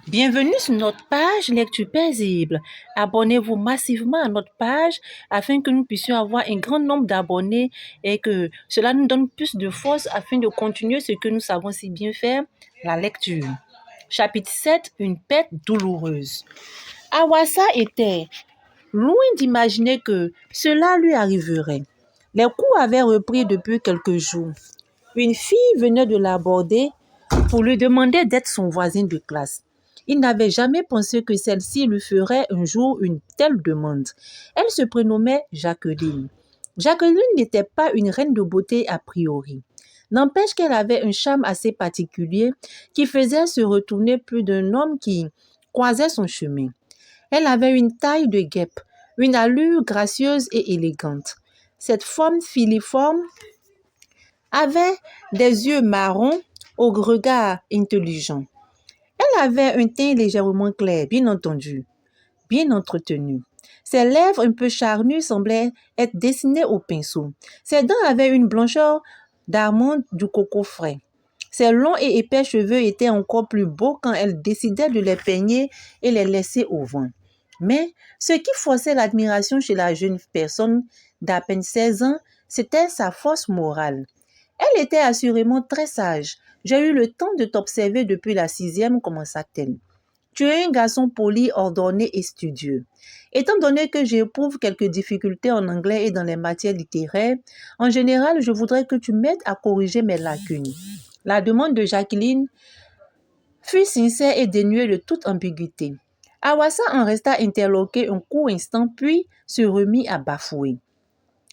Bienvenue sur notre page Lecture paisible. Abonnez-vous massivement à notre page afin que nous puissions avoir un grand nombre d'abonnés et que cela nous donne plus de force afin de continuer ce que nous savons si bien faire, la lecture. Chapitre 7, une perte douloureuse. Awassa était loin d'imaginer que cela lui arriverait. Les cours avaient repris depuis quelques jours. Une fille venait de l'aborder pour lui demander d'être son voisin de classe. Il n'avait jamais pensé que celle-ci lui ferait un jour une telle demande. Elle se prénommait Jacqueline. Jacqueline n'était pas une reine de beauté a priori. N'empêche qu'elle avait un charme assez particulier qui faisait se retourner plus d'un homme qui croisait son chemin. Elle avait une taille de guêpe, une allure gracieuse et élégante. Cette forme filiforme avait des yeux marrons au regard intelligent. Elle avait un teint légèrement clair, bien entendu, bien entretenu. Ses lèvres un peu charnues semblaient être dessinées au pinceau. Ses dents avaient une blancheur d'amande du coco frais. Ses longs et épais cheveux étaient encore plus beaux quand elle décidait de les peigner et les laisser au vent. Mais ce qui forçait l'admiration chez la jeune personne d'à peine 16 ans, c'était sa force morale. Elle était assurément très sage. J'ai eu le temps de t'observer depuis la 6e, commença-t-elle. Tu es un garçon poli, ordonné et studieux. Étant donné que j'éprouve quelques difficultés en anglais et dans les matières littéraires, en général, je voudrais que tu m'aides à corriger mes lacunes. La demande de Jacqueline fut sincère et dénuée de toute ambiguïté. Awassa en resta interloqué un court instant, puis se remit à bafouer.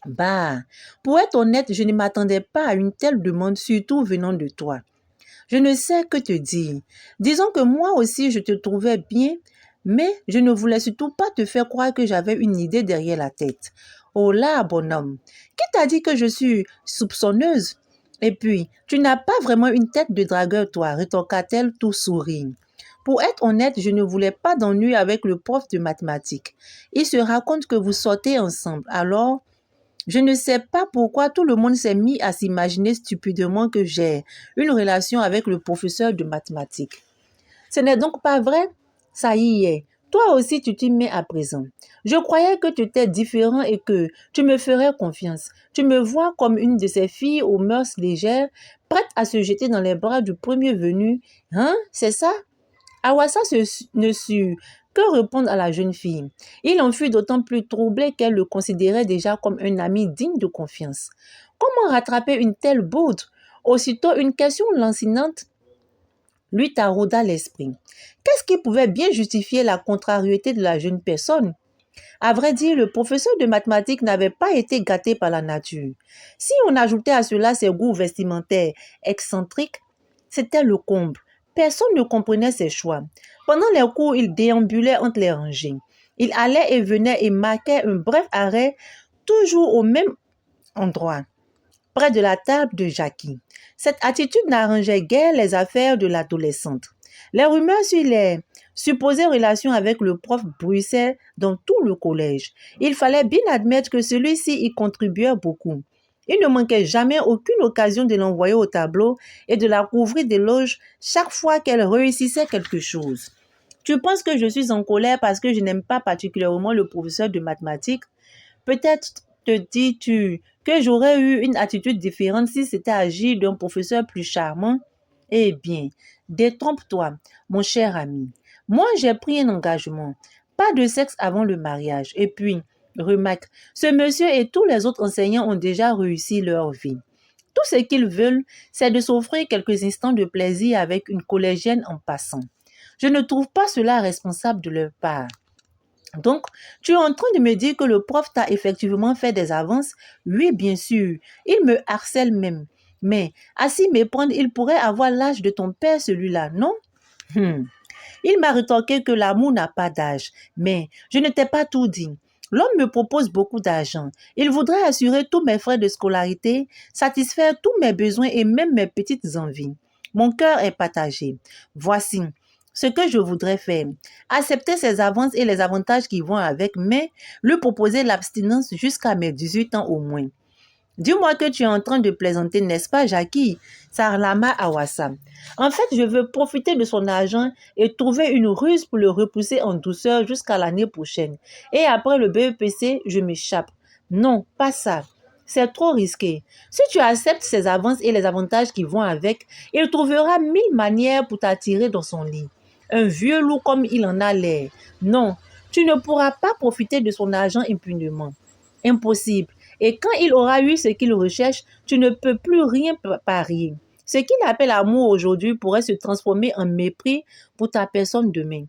Bah, pour être honnête, je ne m'attendais pas à une telle demande, surtout venant de toi. Je ne sais que te dire. Disons que moi aussi, je te trouvais bien, mais je ne voulais surtout pas te faire croire que j'avais une idée derrière la tête. Oh là, bonhomme, qui t'a dit que je suis soupçonneuse? Et puis, tu n'as pas vraiment une tête de dragueur, toi, rétorqua-t-elle tout sourire. Pour être honnête, je ne voulais pas d'ennui avec le prof de mathématiques. Il se raconte que vous sortez ensemble, alors je ne sais pas pourquoi tout le monde s'est mis à s'imaginer stupidement que j'ai une relation avec le professeur de mathématiques. Ce n'est donc pas vrai? Ça y est. Toi aussi, tu t'y mets à présent. Je croyais que tu étais différent et que tu me ferais confiance. Tu me vois comme une de ces filles aux mœurs légères, prête à se jeter dans les bras du premier venu. Hein? C'est ça? Awassa ne sut que répondre à la jeune fille. Il en fut d'autant plus troublé qu'elle le considérait déjà comme un ami digne de confiance. Comment rattraper une telle bourde? Aussitôt, une question lancinante lui tarauda l'esprit. Qu'est-ce qui pouvait bien justifier la contrariété de la jeune personne? À vrai dire, le professeur de mathématiques n'avait pas été gâté par la nature. Si on ajoutait à cela ses goûts vestimentaires excentriques, c'était le comble. Personne ne comprenait ses choix. Pendant les cours, il déambulait entre les rangées. Il allait et venait et marquait un bref arrêt, toujours au même endroit, près de la table de Jackie. Cette attitude n'arrangeait guère les affaires de l'adolescente. Les rumeurs sur les supposées relations avec le prof bruissaient dans tout le collège. Il fallait bien admettre que celui-ci y contribuait beaucoup. Il ne manquait jamais aucune occasion de l'envoyer au tableau et de la couvrir d'éloges chaque fois qu'elle réussissait quelque chose. Tu penses que je suis en colère parce que je n'aime pas particulièrement le professeur de mathématiques? Peut-être te dis-tu que j'aurais eu une attitude différente si c'était agi d'un professeur plus charmant? Eh bien, détrompe-toi, mon cher ami. Moi, j'ai pris un engagement. Pas de sexe avant le mariage. Et puis, remarque, ce monsieur et tous les autres enseignants ont déjà réussi leur vie. Tout ce qu'ils veulent, c'est de s'offrir quelques instants de plaisir avec une collégienne en passant. Je ne trouve pas cela responsable de leur part. Donc, tu es en train de me dire que le prof t'a effectivement fait des avances? Oui, bien sûr. Il me harcèle même. Mais, à s'y méprendre, il pourrait avoir l'âge de ton père, celui-là, non? Il m'a rétorqué que l'amour n'a pas d'âge. Mais, je ne t'ai pas tout dit. L'homme me propose beaucoup d'argent. Il voudrait assurer tous mes frais de scolarité, satisfaire tous mes besoins et même mes petites envies. Mon cœur est partagé. Voici ce que je voudrais faire. Accepter ses avances et les avantages qui vont avec, mais lui proposer l'abstinence jusqu'à mes 18 ans au moins. Dis-moi que tu es en train de plaisanter, n'est-ce pas, Jackie? S'arlama Awassa. En fait, je veux profiter de son argent et trouver une ruse pour le repousser en douceur jusqu'à l'année prochaine. Et après le BEPC, je m'échappe. Non, pas ça. C'est trop risqué. Si tu acceptes ses avances et les avantages qui vont avec, il trouvera 1000 manières pour t'attirer dans son lit. Un vieux loup comme il en a l'air. Non, tu ne pourras pas profiter de son argent impunément. Impossible. Et quand il aura eu ce qu'il recherche, tu ne peux plus rien parier. Ce qu'il appelle amour aujourd'hui pourrait se transformer en mépris pour ta personne demain.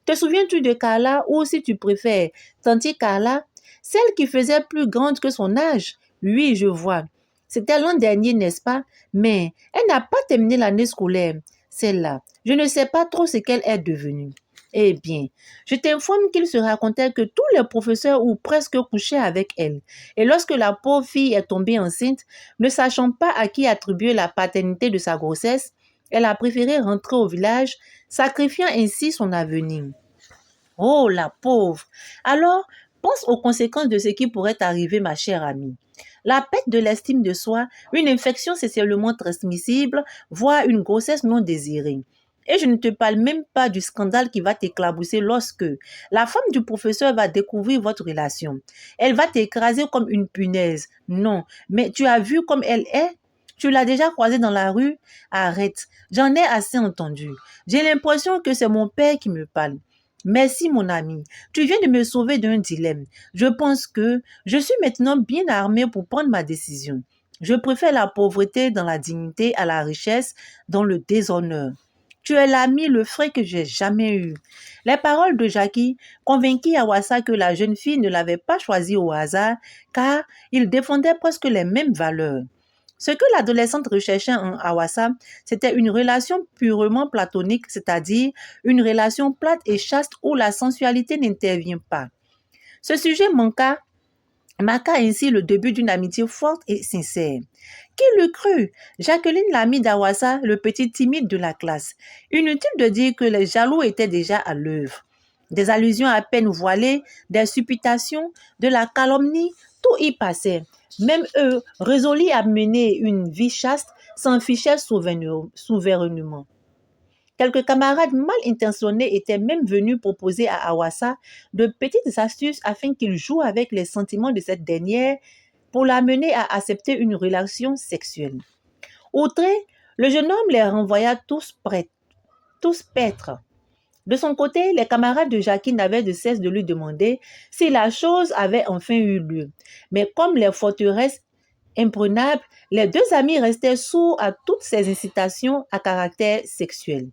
Te souviens-tu de Carla ou, si tu préfères, Tanti Carla, celle qui faisait plus grande que son âge? Oui, je vois. C'était l'an dernier, n'est-ce pas? Mais elle n'a pas terminé l'année scolaire, celle-là. Je ne sais pas trop ce qu'elle est devenue. Eh bien, je t'informe qu'il se racontait que tous les professeurs ou presque couchaient avec elle. Et lorsque la pauvre fille est tombée enceinte, ne sachant pas à qui attribuer la paternité de sa grossesse, elle a préféré rentrer au village, sacrifiant ainsi son avenir. Oh, la pauvre! Alors, pense aux conséquences de ce qui pourrait arriver, ma chère amie. La perte de l'estime de soi, une infection sexuellement transmissible, voire une grossesse non désirée. Et je ne te parle même pas du scandale qui va t'éclabousser lorsque la femme du professeur va découvrir votre relation. Elle va t'écraser comme une punaise. Non, mais tu as vu comme elle est? Tu l'as déjà croisée dans la rue? Arrête, j'en ai assez entendu. J'ai l'impression que c'est mon père qui me parle. Merci, mon ami. Tu viens de me sauver d'un dilemme. Je pense que je suis maintenant bien armée pour prendre ma décision. Je préfère la pauvreté dans la dignité à la richesse dans le déshonneur. Tu es l'ami le frère que j'ai jamais eu. Les paroles de Jackie convainquit Awassa que la jeune fille ne l'avait pas choisi au hasard, car il défendait presque les mêmes valeurs. Ce que l'adolescente recherchait en Awassa, c'était une relation purement platonique, c'est-à-dire une relation plate et chaste où la sensualité n'intervient pas. Ce sujet marqua ainsi le début d'une amitié forte et sincère. Qui l'eût cru? Jacqueline, l'amie d'Awassa, le petit timide de la classe. Inutile de dire que les jaloux étaient déjà à l'œuvre. Des allusions à peine voilées, des supputations, de la calomnie, tout y passait. Même eux, résolus à mener une vie chaste, s'en fichaient souverainement. Quelques camarades mal intentionnés étaient même venus proposer à Awassa de petites astuces afin qu'il joue avec les sentiments de cette dernière pour l'amener à accepter une relation sexuelle. Outré, le jeune homme les renvoya tous paîtres. De son côté, les camarades de Jackie n'avaient de cesse de lui demander si la chose avait enfin eu lieu. Mais comme les forteresses imprenables, les deux amis restaient sourds à toutes ces incitations à caractère sexuel.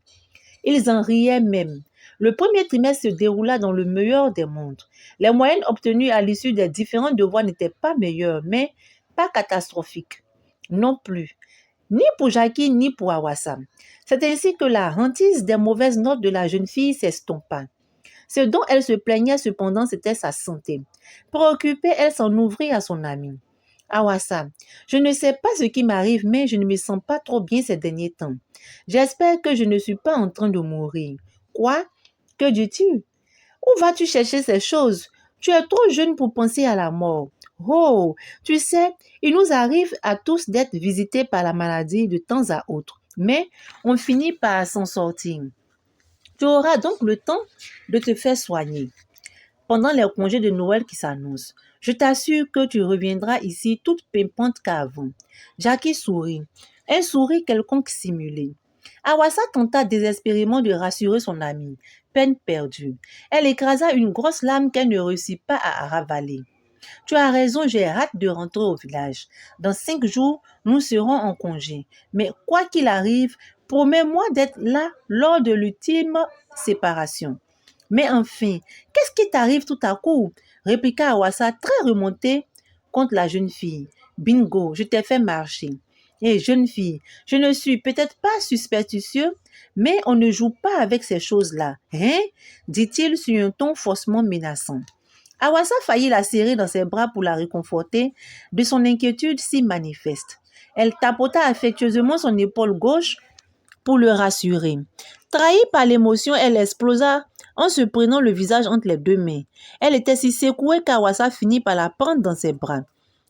Ils en riaient même. Le premier trimestre se déroula dans le meilleur des mondes. Les moyennes obtenues à l'issue des différents devoirs n'étaient pas meilleures, mais pas catastrophiques. Non plus. Ni pour Jackie, ni pour Awassa. C'est ainsi que la hantise des mauvaises notes de la jeune fille s'estompa. Ce dont elle se plaignait cependant, c'était sa santé. Préoccupée, elle s'en ouvrit à son amie. Awassa, je ne sais pas ce qui m'arrive, mais je ne me sens pas trop bien ces derniers temps. J'espère que je ne suis pas en train de mourir. Quoi? Que dis-tu? Où vas-tu chercher ces choses? Tu es trop jeune pour penser à la mort. Oh, tu sais, il nous arrive à tous d'être visités par la maladie de temps à autre, mais on finit par s'en sortir. Tu auras donc le temps de te faire soigner pendant les congés de Noël qui s'annoncent. Je t'assure que tu reviendras ici toute pimpante qu'avant. Jackie sourit, un sourire quelconque simulé. Awassa tenta désespérément de rassurer son amie. Peine perdue. Elle écrasa une grosse lame qu'elle ne réussit pas à ravaler. Tu as raison, j'ai hâte de rentrer au village. Dans 5 jours, nous serons en congé. Mais quoi qu'il arrive, promets-moi d'être là lors de l'ultime séparation. Mais enfin, qu'est-ce qui t'arrive tout à coup? Répliqua Awassa très remontée contre la jeune fille. Bingo, je t'ai fait marcher. Et jeune fille, je ne suis peut-être pas superstitieux, mais on ne joue pas avec ces choses-là, hein? Dit-il sur un ton faussement menaçant. Awassa faillit la serrer dans ses bras pour la réconforter de son inquiétude si manifeste. Elle tapota affectueusement son épaule gauche pour le rassurer. Trahie par l'émotion, elle explosa en se prenant le visage entre les deux mains. Elle était si secouée qu'Awassa finit par la prendre dans ses bras.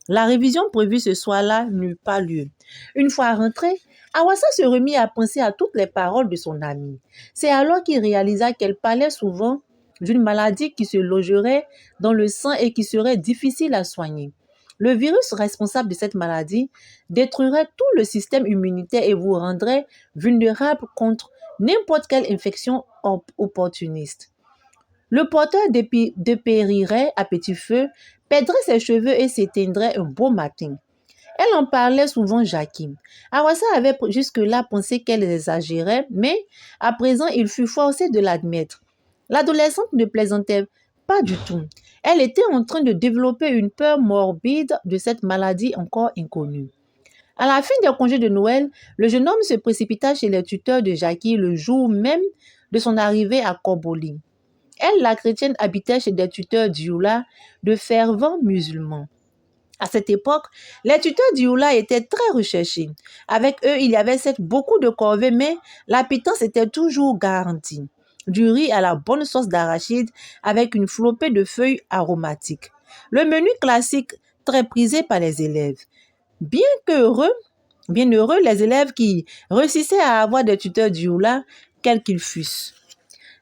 La révision prévue ce soir-là n'eut pas lieu. Une fois rentré, Awassa se remit à penser à toutes les paroles de son amie. C'est alors qu'il réalisa qu'elle parlait souvent d'une maladie qui se logerait dans le sang et qui serait difficile à soigner. Le virus responsable de cette maladie détruirait tout le système immunitaire et vous rendrait vulnérable contre n'importe quelle infection opportuniste. Le porteur dépérirait à petit feu, perdrait ses cheveux et s'éteindrait un beau matin. Elle en parlait souvent Jackie. Awassa avait jusque-là pensé qu'elle exagérait, mais à présent il fut forcé de l'admettre. L'adolescente ne plaisantait pas du tout. Elle était en train de développer une peur morbide de cette maladie encore inconnue. À la fin des congés de Noël, le jeune homme se précipita chez les tuteurs de Jackie le jour même de son arrivée à Korboli. Elle, la chrétienne, habitait chez des tuteurs d'Ioula, de fervents musulmans. À cette époque, les tuteurs d'Ioula étaient très recherchés. Avec eux, il y avait certes beaucoup de corvées, mais la pitance était toujours garantie. Du riz à la bonne sauce d'arachide avec une flopée de feuilles aromatiques. Le menu classique très prisé par les élèves. Bien qu'heureux, Bien heureux les élèves qui réussissaient à avoir des tuteurs d'Ioula, quels qu'ils fussent.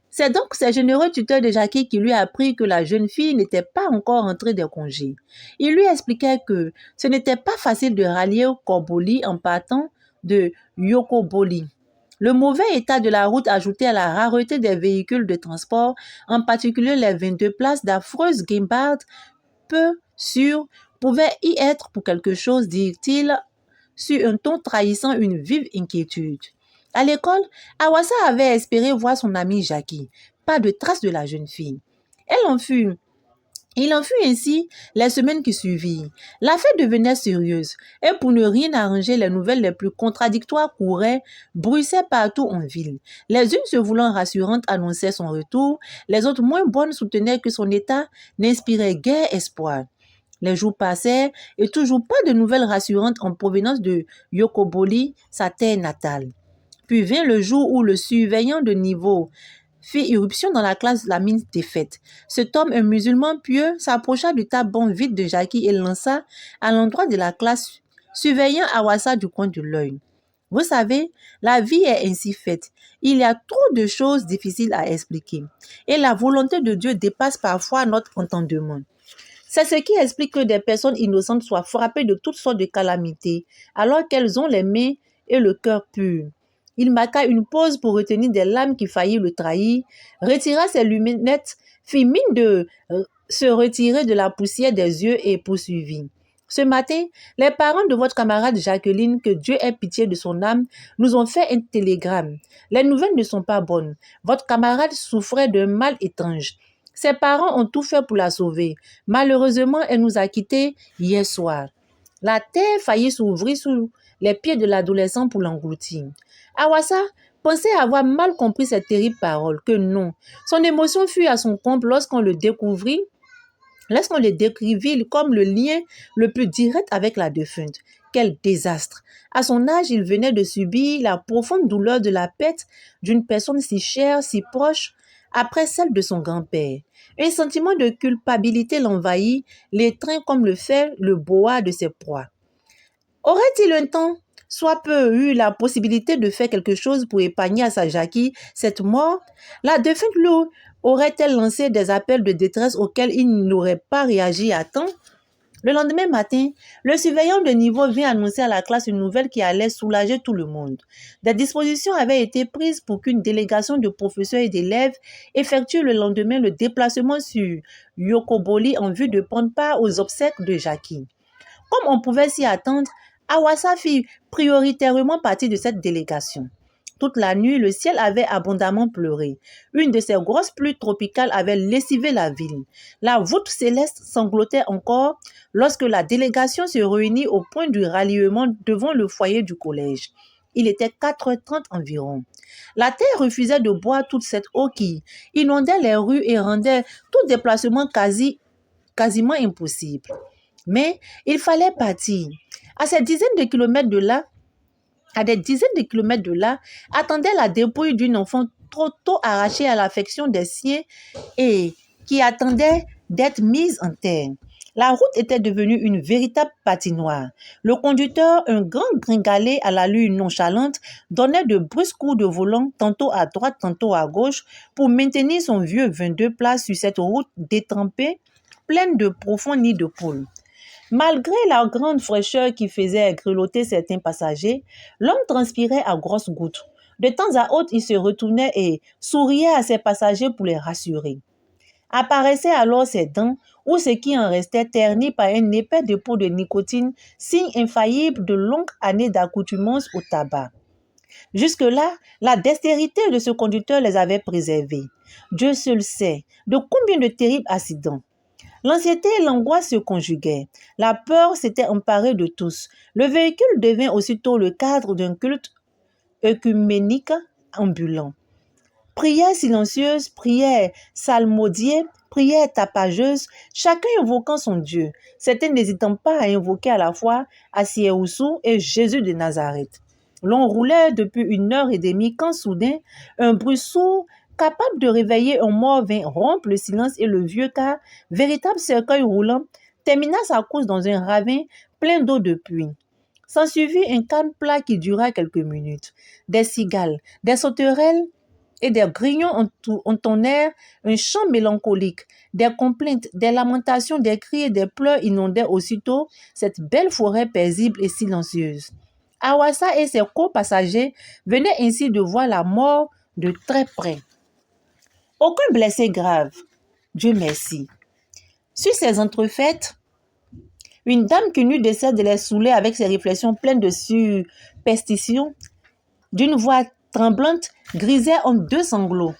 C'est donc ces généreux tuteurs de Jackie qui lui apprit que la jeune fille n'était pas encore entrée des congés. Il lui expliquait que ce n'était pas facile de rallier Korboli en partant de Yokoboli. Le mauvais état de la route ajouté à la rareté des véhicules de transport, en particulier les 22 places d'affreuses guimbardes, peu sûres, pouvaient y être pour quelque chose, dit-il, sur un ton trahissant une vive inquiétude. À l'école, Awassa avait espéré voir son amie Jackie. Pas de trace de la jeune fille. Il en fut ainsi les semaines qui suivirent. L'affaire devenait sérieuse et pour ne rien arranger, les nouvelles les plus contradictoires couraient, bruissaient partout en ville. Les unes se voulant rassurantes annonçaient son retour, les autres moins bonnes soutenaient que son état n'inspirait guère espoir. Les jours passèrent et toujours pas de nouvelles rassurantes en provenance de Yokoboli, sa terre natale. Puis vint le jour où le surveillant de niveau fit irruption dans la classe de la mine défaite. Cet homme, un musulman pieux, s'approcha du tabon vide de Jackie et lança à l'endroit de la classe, surveillant Awassa du coin de l'œil. Vous savez, la vie est ainsi faite. Il y a trop de choses difficiles à expliquer. Et la volonté de Dieu dépasse parfois notre entendement. C'est ce qui explique que des personnes innocentes soient frappées de toutes sortes de calamités, alors qu'elles ont les mains et le cœur purs. Il marqua une pause pour retenir des larmes qui faillirent le trahir, retira ses lunettes, fit mine de se retirer de la poussière des yeux et poursuivit. Ce matin, les parents de votre camarade Jacqueline, que Dieu ait pitié de son âme, nous ont fait un télégramme. Les nouvelles ne sont pas bonnes. Votre camarade souffrait d'un mal étrange. Ses parents ont tout fait pour la sauver. Malheureusement, elle nous a quittés hier soir. La terre faillit s'ouvrir sous les pieds de l'adolescent pour l'engloutir. Awassa pensait avoir mal compris ces terribles paroles, que non. Son émotion fut à son comble lorsqu'on le décrivit comme le lien le plus direct avec la défunte. Quel désastre! À son âge, il venait de subir la profonde douleur de la perte d'une personne si chère, si proche, après celle de son grand-père. Un sentiment de culpabilité l'envahit, l'étreint comme le fait le boa de ses proies. Aurait-il un temps, soit peu, eu la possibilité de faire quelque chose pour épargner à sa Jackie cette mort? La défunte lui aurait-elle lancé des appels de détresse auxquels il n'aurait pas réagi à temps? Le lendemain matin, le surveillant de niveau vint annoncer à la classe une nouvelle qui allait soulager tout le monde. Des dispositions avaient été prises pour qu'une délégation de professeurs et d'élèves effectue le lendemain le déplacement sur Yokoboli en vue de prendre part aux obsèques de Jackie. Comme on pouvait s'y attendre, Awassa fit prioritairement partie de cette délégation. Toute la nuit, le ciel avait abondamment pleuré. Une de ces grosses pluies tropicales avait lessivé la ville. La voûte céleste sanglotait encore lorsque la délégation se réunit au point du ralliement devant le foyer du collège. Il était 4h30 environ. La terre refusait de boire toute cette eau qui inondait les rues et rendait tout déplacement quasiment impossible. Mais il fallait partir. À des dizaines de kilomètres de là, attendait la dépouille d'une enfant trop tôt arrachée à l'affection des siens et qui attendait d'être mise en terre. La route était devenue une véritable patinoire. Le conducteur, un grand gringalet à l'allure nonchalante, donnait de brusques coups de volant, tantôt à droite, tantôt à gauche, pour maintenir son vieux 22 places sur cette route détrempée, pleine de profonds nids de poules. Malgré la grande fraîcheur qui faisait grelotter certains passagers, l'homme transpirait à grosses gouttes. De temps à autre, il se retournait et souriait à ses passagers pour les rassurer. Apparaissaient alors ses dents ou ce qui en restait terni par un épais dépôt de nicotine, signe infaillible de longues années d'accoutumance au tabac. Jusque-là, la dextérité de ce conducteur les avait préservés. Dieu seul sait de combien de terribles accidents. L'anxiété et l'angoisse se conjuguaient. La peur s'était emparée de tous. Le véhicule devint aussitôt le cadre d'un culte œcuménique ambulant. Prières silencieuses, prières psalmodiées, prières tapageuses, chacun invoquant son Dieu, certains n'hésitant pas à invoquer à la fois Asiéoussou et Jésus de Nazareth. L'on roulait depuis 1 heure et demie quand soudain, un bruit sourd, capable de réveiller un mort, vint rompre le silence et le vieux car, véritable cercueil roulant, termina sa course dans un ravin plein d'eau de pluie. S'ensuivit un calme plat qui dura quelques minutes. Des cigales, des sauterelles et des grillons entonnèrent un chant mélancolique. Des complaintes, des lamentations, des cris et des pleurs inondaient aussitôt cette belle forêt paisible et silencieuse. Awassa et ses co-passagers venaient ainsi de voir la mort de très près. Aucun blessé grave, Dieu merci. Sur ces entrefaites, une dame qui n'eut de cesse de les saouler avec ses réflexions pleines de superstitions, d'une voix tremblante, grisait en deux sanglots.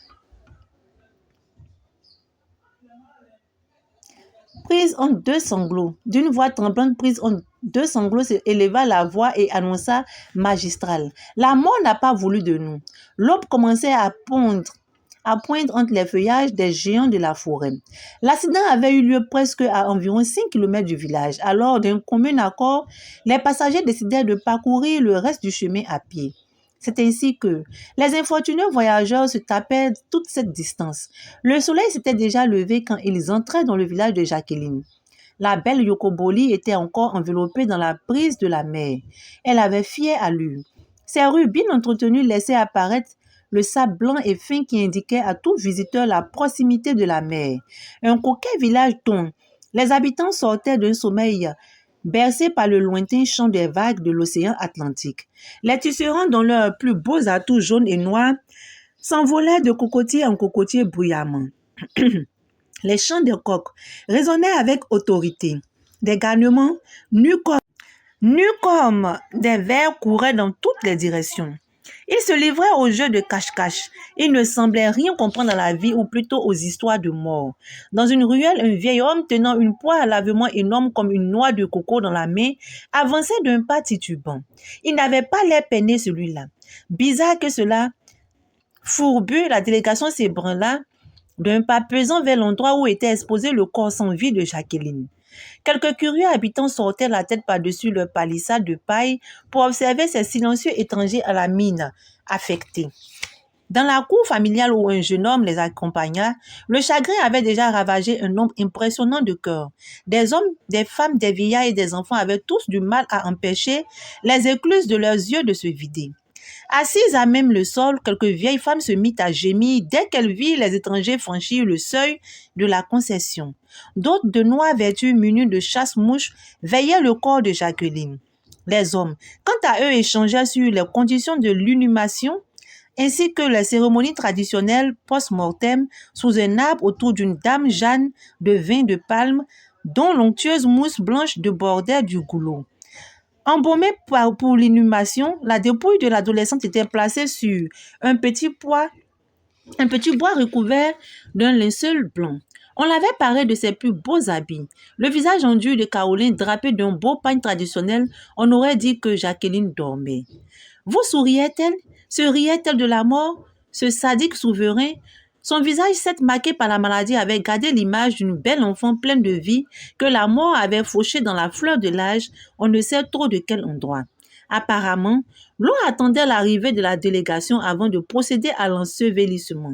D'une voix tremblante prise en deux sanglots, éleva la voix et annonça magistral. La mort n'a pas voulu de nous. L'aube commençait à poindre entre les feuillages des géants de la forêt. L'accident avait eu lieu presque à environ 5 km du village. Alors, d'un commun accord, les passagers décidèrent de parcourir le reste du chemin à pied. C'est ainsi que les infortunés voyageurs se tapaient toute cette distance. Le soleil s'était déjà levé quand ils entraient dans le village de Jacqueline. La belle Yokoboli était encore enveloppée dans la brise de la mer. Elle avait fière allure. Ses rues bien entretenues laissaient apparaître le sable blanc et fin qui indiquait à tout visiteur la proximité de la mer. Un coquet village dont les habitants sortaient d'un sommeil bercés par le lointain chant des vagues de l'océan Atlantique. Les tisserands, dans leurs plus beaux atouts jaunes et noirs, s'envolaient de cocotier en cocotier bruyamment. Les chants des coqs résonnaient avec autorité. Des garnements, nus comme des vers, couraient dans toutes les directions. Ils se livraient au jeu de cache-cache. Ils ne semblaient rien comprendre à la vie ou plutôt aux histoires de mort. Dans une ruelle, un vieil homme tenant une poire à lavement énorme comme une noix de coco dans la main avançait d'un pas titubant. Il n'avait pas l'air peiné celui-là. Bizarre que cela, fourbu, la délégation s'ébranla d'un pas pesant vers l'endroit où était exposé le corps sans vie de Jacqueline. Quelques curieux habitants sortaient la tête par-dessus leur palissade de paille pour observer ces silencieux étrangers à la mine affectée. Dans la cour familiale où un jeune homme les accompagna, le chagrin avait déjà ravagé un nombre impressionnant de cœurs. Des hommes, des femmes, des vieillards et des enfants avaient tous du mal à empêcher les écluses de leurs yeux de se vider. Assises à même le sol, quelques vieilles femmes se mirent à gémir dès qu'elles virent les étrangers franchir le seuil de la concession. D'autres de noires vêtues munies de chasse-mouches veillaient le corps de Jacqueline. Les hommes, quant à eux, échangeaient sur les conditions de l'inhumation ainsi que les cérémonies traditionnelles post-mortem sous un arbre autour d'une dame Jeanne de vin de palme dont l'onctueuse mousse blanche débordait du goulot. Embaumée pour l'inhumation, la dépouille de l'adolescente était placée sur un petit bois recouvert d'un linceul blanc. On l'avait parée de ses plus beaux habits. Le visage endur de Caroline drapé d'un beau pagne traditionnel, on aurait dit que Jacqueline dormait. Vous souriait-elle? Se riait-elle de la mort? Ce sadique souverain, son visage certes marqué par la maladie, avait gardé l'image d'une belle enfant pleine de vie que la mort avait fauchée dans la fleur de l'âge, on ne sait trop de quel endroit. Apparemment, l'on attendait l'arrivée de la délégation avant de procéder à l'ensevelissement.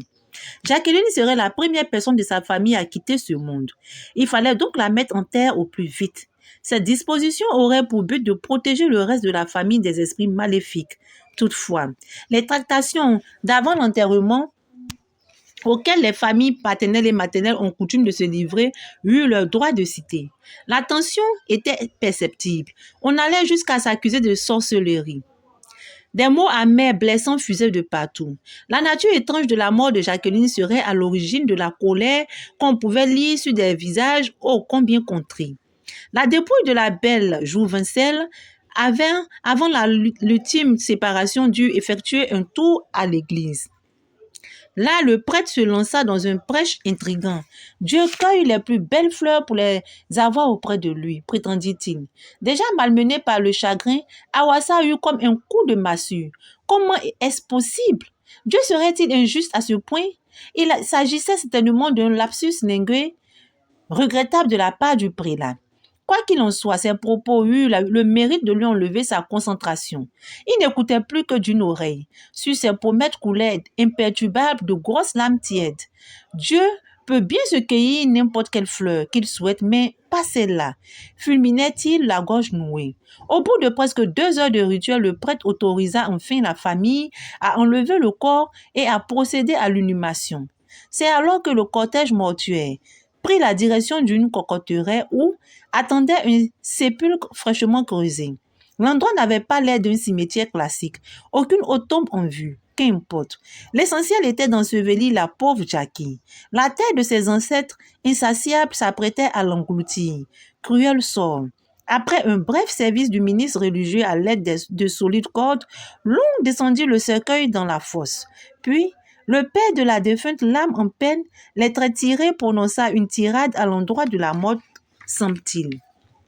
Jacqueline serait la première personne de sa famille à quitter ce monde. Il fallait donc la mettre en terre au plus vite. Cette disposition aurait pour but de protéger le reste de la famille des esprits maléfiques. Toutefois, les tractations d'avant l'enterrement auxquelles les familles paternelles et maternelles ont coutume de se livrer eurent leur droit de citer. La tension était perceptible. On allait jusqu'à s'accuser de sorcellerie. Des mots amers, blessants fusaient de partout. La nature étrange de la mort de Jacqueline serait à l'origine de la colère qu'on pouvait lire sur des visages ô combien contrits. La dépouille de la belle Jouvencelle avant l'ultime séparation dut effectuer un tour à l'église. Là, le prêtre se lança dans un prêche intrigant. Dieu cueille les plus belles fleurs pour les avoir auprès de lui, prétendit-il. Déjà malmené par le chagrin, Awassa eut comme un coup de massue. Comment est-ce possible? Dieu serait-il injuste à ce point? Il s'agissait certainement d'un lapsus linguae regrettable de la part du prélat. Quoi qu'il en soit, ses propos eurent le mérite de lui enlever sa concentration. Il n'écoutait plus que d'une oreille. Sur ses pommettes coulaient imperturbables de grosses lames tièdes. Dieu peut bien se cueillir n'importe quelle fleur qu'il souhaite, mais pas celle-là, fulminait-il la gorge nouée. Au bout de presque 2 heures de rituel, le prêtre autorisa enfin la famille à enlever le corps et à procéder à l'inhumation. C'est alors que le cortège mortuaire prit la direction d'une cocotteraie où attendait un sépulcre fraîchement creusé. L'endroit n'avait pas l'air d'un cimetière classique, aucune autre tombe en vue. Qu'importe. L'essentiel était d'ensevelir la pauvre Jackie. La terre de ses ancêtres insatiables s'apprêtait à l'engloutir. Cruel sort. Après un bref service du ministre religieux à l'aide de solides cordes, l'on descendit le cercueil dans la fosse. Puis, le père de la défunte, l'âme en peine, les traits tirés, prononça une tirade à l'endroit de la morte, semble-t-il.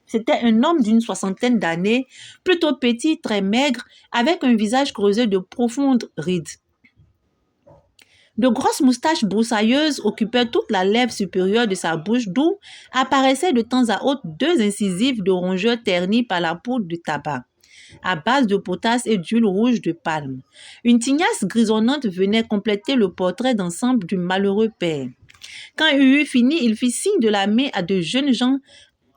C'était un homme d'une 60aine d'années, plutôt petit, très maigre, avec un visage creusé de profondes rides. De grosses moustaches broussailleuses occupaient toute la lèvre supérieure de sa bouche, d'où apparaissaient de temps à autre 2 incisives de rongeurs ternies par la poudre de tabac, à base de potasse et d'huile rouge de palme. Une tignasse grisonnante venait compléter le portrait d'ensemble du malheureux père. Quand il eut fini, il fit signe de la main à de jeunes gens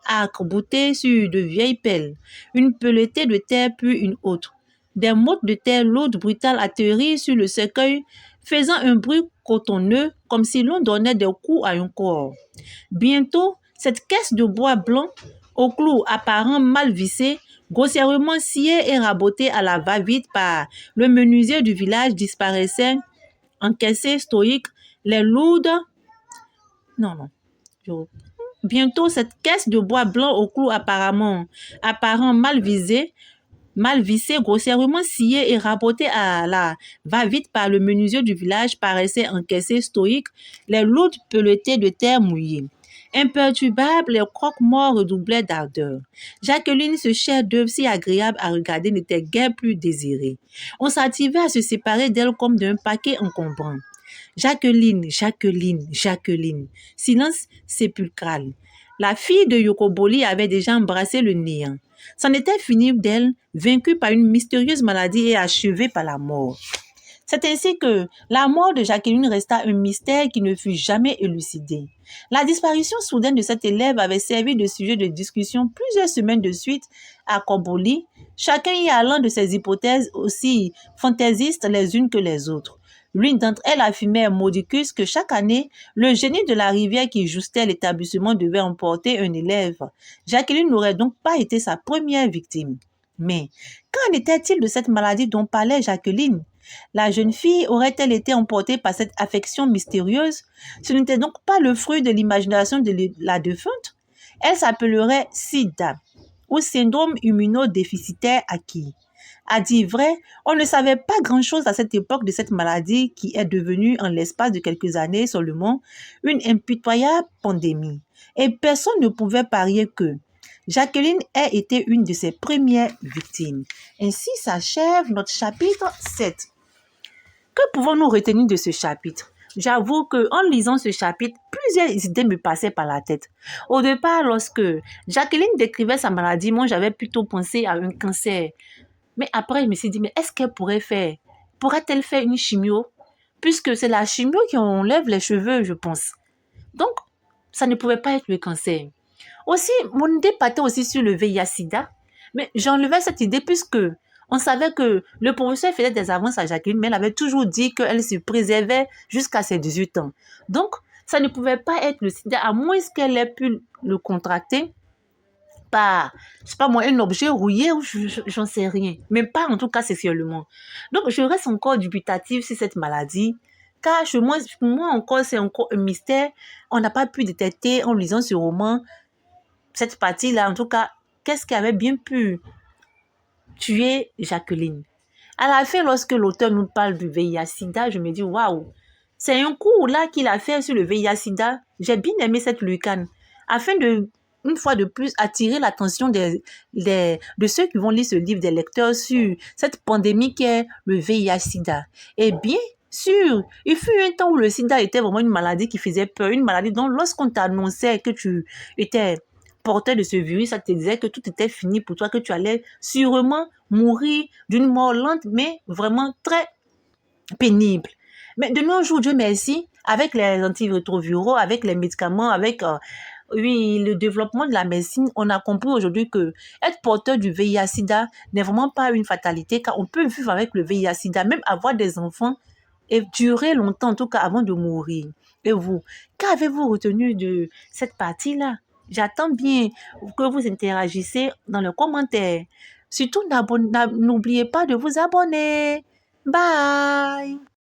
arc-boutés sur de vieilles pelles. Une pelletée de terre puis une autre. Des mottes de terre lourdes brutales atterrirent sur le cercueil, faisant un bruit cotonneux comme si l'on donnait des coups à un corps. Bientôt, cette caisse de bois blanc, au clou apparent mal vissé, grossièrement sciée et rabotée à la va-vite par le menuisier du village, disparaissait, encaissée stoïque, les lourdes... Bientôt, cette caisse de bois blanc au clou apparent mal vissée, grossièrement sciée et rabotée à la va-vite par le menuisier du village, paraissait encaissée stoïque, les lourdes pelletées de terre mouillée. Imperturbable, les croque-morts redoublaient d'ardeur. Jacqueline, ce chef d'œuvre si agréable à regarder, n'était guère plus désirée. On s'attivait à se séparer d'elle comme d'un paquet encombrant. Jacqueline, Jacqueline, Jacqueline. Silence sépulcral. La fille de Yokoboli avait déjà embrassé le néant. C'en était fini d'elle, vaincue par une mystérieuse maladie et achevée par la mort. C'est ainsi que la mort de Jacqueline resta un mystère qui ne fut jamais élucidé. La disparition soudaine de cette élève avait servi de sujet de discussion plusieurs semaines de suite à Koboli, chacun y allant de ses hypothèses aussi fantaisistes les unes que les autres. L'une d'entre elles affirmait Modicus que chaque année, le génie de la rivière qui justait l'établissement devait emporter un élève. Jacqueline n'aurait donc pas été sa première victime. Mais qu'en était-il de cette maladie dont parlait Jacqueline? La jeune fille aurait-elle été emportée par cette affection mystérieuse? Ce n'était donc pas le fruit de l'imagination de la défunte? Elle s'appellerait SIDA, ou syndrome immunodéficitaire acquis. À dire vrai, on ne savait pas grand-chose à cette époque de cette maladie qui est devenue, en l'espace de quelques années seulement, une impitoyable pandémie. Et personne ne pouvait parier que Jacqueline ait été une de ses premières victimes. Ainsi s'achève notre chapitre 7. Que pouvons-nous retenir de ce chapitre? J'avoue qu'en lisant ce chapitre, plusieurs idées me passaient par la tête. Au départ, lorsque Jacqueline décrivait sa maladie, moi j'avais plutôt pensé à un cancer. Mais après, je me suis dit, mais est-ce qu'elle pourrait-elle faire une chimio? puisque c'est la chimio qui enlève les cheveux, je pense. Donc, ça ne pouvait pas être le cancer. Aussi, mon idée partait aussi sur le VIH-Sida, mais j'enlevais cette idée puisque on savait que le professeur faisait des avances à Jacqueline, mais elle avait toujours dit qu'elle se préservait jusqu'à ses 18 ans. Donc, ça ne pouvait pas être le sida, à moins qu'elle ait pu le contracter par, je sais pas moi, un objet rouillé ou j'en sais rien. Mais pas en tout cas sexuellement. Donc, je reste encore dubitative sur cette maladie. Car pour moi encore, c'est encore un mystère. On n'a pas pu détecter en lisant ce roman, cette partie-là, en tout cas, qu'est-ce qui avait bien pu tuer Jacqueline. À la fin, lorsque l'auteur nous parle du VIH-Sida, je me dis, waouh, c'est un cours là qu'il a fait sur le VIH-Sida. J'ai bien aimé cette lucane, afin de, une fois de plus, attirer l'attention de ceux qui vont lire ce livre, des lecteurs, sur cette pandémie qui est le VIH-Sida. Et bien sûr, il fut un temps où le sida était vraiment une maladie qui faisait peur, une maladie dont lorsqu'on t'annonçait que tu étais porteur de ce virus, ça te disait que tout était fini pour toi, que tu allais sûrement mourir d'une mort lente, mais vraiment très pénible. Mais de nos jours, Dieu merci, avec les antirétroviraux, avec les médicaments, avec oui, le développement de la médecine, on a compris aujourd'hui que être porteur du VIH-Sida n'est vraiment pas une fatalité, car on peut vivre avec le VIH-Sida, même avoir des enfants et durer longtemps, en tout cas avant de mourir. Et vous, qu'avez-vous retenu de cette partie-là? J'attends bien que vous interagissez dans les commentaires. Surtout, n'oubliez pas de vous abonner. Bye!